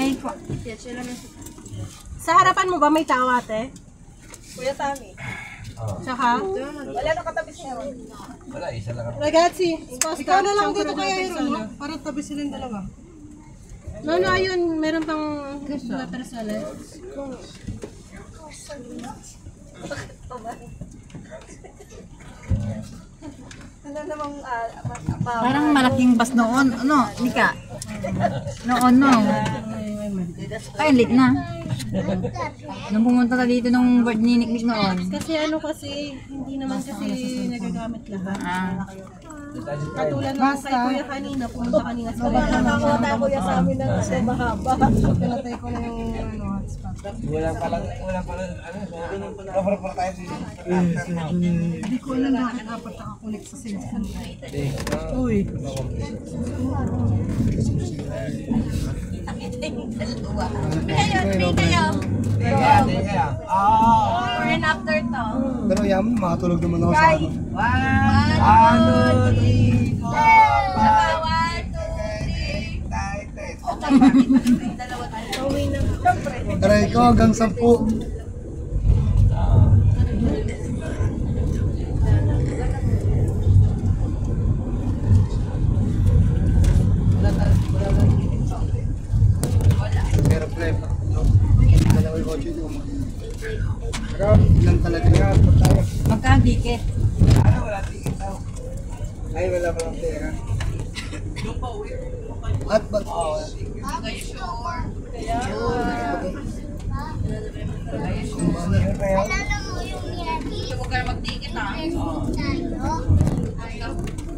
Hey po. Sa harapan mo ba may tao, ate? Kuya Tami. Tsaka? Wala nang katabi si Aaron. Wala, isa lang. Ragazzi, Ikaw na lang dito kaya Aaron, no? Para tabi silang dalawa. No, ayun. Meron pang letter sa Ano namang Parang malaking bus noon. Ano? Nika? Noon, no? Ay, late na. Nung pumunta ka dito nung bird ni Nick noon. Kasi hindi naman kasi nagagamit lahat. Katulad ng kay Kuya kanina, pumunta kanina sa nakakota kuya sa amin ng sa mahaba. pinatay ko na yung hotspot. Wala palang, cover pa tayo dito. Hindi ko alam bakit apat nakakulik sa cellphone. Uy. And after to. Pero yan, makatulog naman ako sa ano. 1, 2, 3, 4, 5. Aray ko hanggang 10. Pero play pa. Dalawa yung kotse dito. Pero ilan talaga yan. Magkadikit. Ay, wala pa lang pera. At ba? Alala mo yung nilati? Huwag ka na magtikit ha. Talo?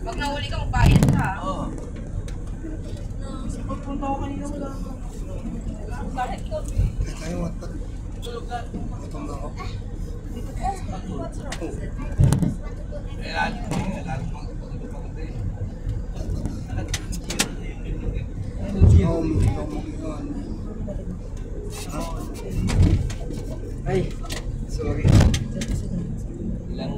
Pag nahuli ka, magbayad ka. Tayo at gutom na ako. Ay, sorry. Ilang,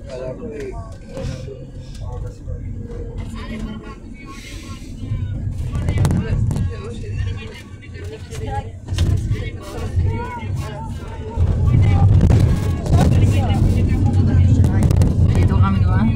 Wala ko eh. Dito kami doon.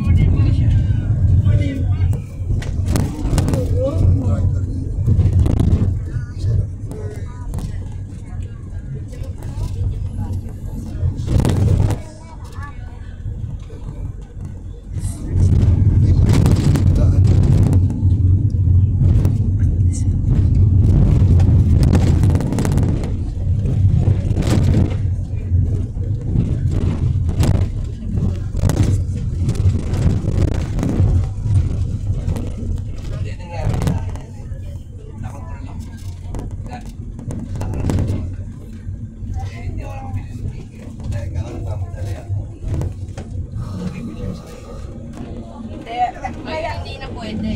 Kaya hindi na pwede.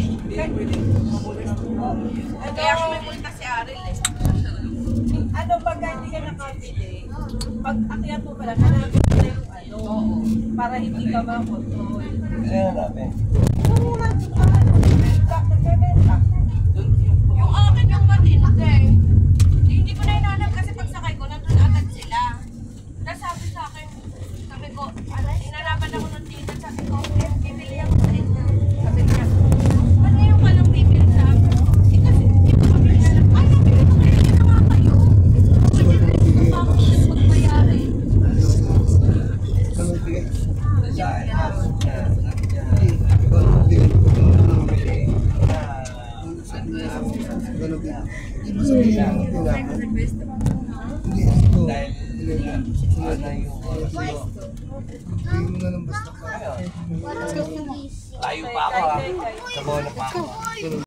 Kaya kung may multa si Aril eh. Ano pagka hindi ka nakabili, pag akyat mo pala, hanapin mo na yung ano, para hindi ka makontrol. kaya natin. Yung akin yung matindi. Hindi ko na hinanap kasi pagsakay ko, nandun agad sila. Tapos sabi sa akin, sabi ko, hinanapan ako ng ticket, sabi ko, bibili ako sa inyo. Sabi niya, ba't ngayon ka lang bibili sa akin? Kasi hindi ko kami hinanap. Ay, nabili ko kayo, hindi naman kayo. Kasi pa ako magmayari. Ano bigay? Ganun din. Ibig sabihin ng tinapon. Hindi, ito. Bigyan mo na ng basta ka. Tayo pa ako ha. Sa bola pa ako.